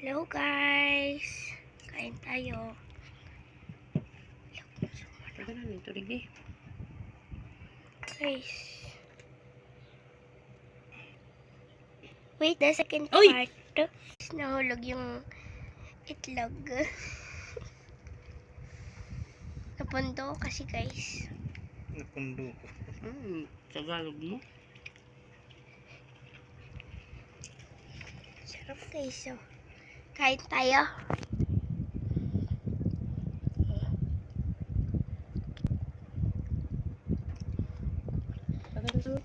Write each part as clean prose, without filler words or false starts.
Hello guys! Kain tayo. Taga na nito lagi. Guys. Wait, the second Oy! part. Nahulog yung itlog. Napundo kasi guys. Napundo ko. Tagalog mo? Sarap guys. So, kain tayo. Tagalog.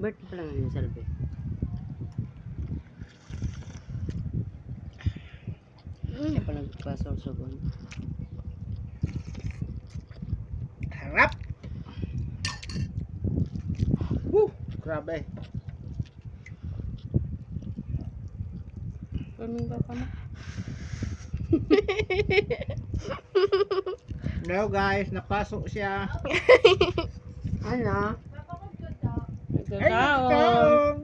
Birthday pa lang ang salve. Kaya pa nagpasok-sogon. Harap! Woo! Grabe. Kaming ba pa mo? No guys, napasok siya. Ano? Ay, Nagkakaon. nagkaon!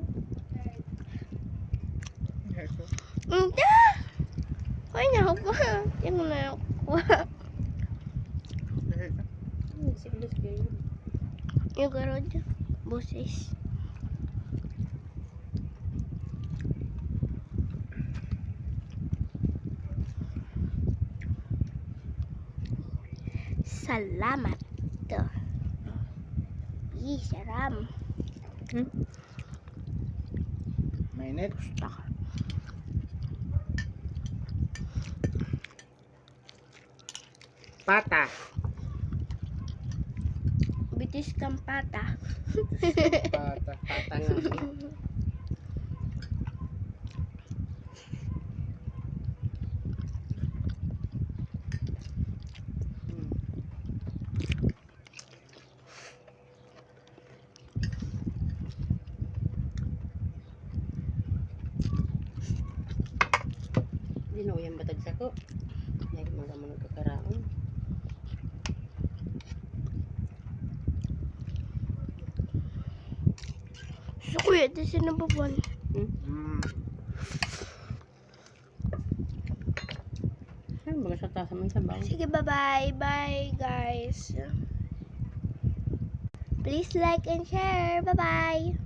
Hindi! Ay, nakuha. Yung nakuha. Siglas kayo. Yung garod. Buses. Salamat. Saram. Mainit. Pata. Bitis kang pata. Pata. Pata nga. Hindi na uyang batag sako. Dahil mga nagkakaraon. So, kuya, di sinababan. Ano ba sa tasa man sa bago? Sige, bye-bye. Bye, guys. Please like and share. Bye-bye.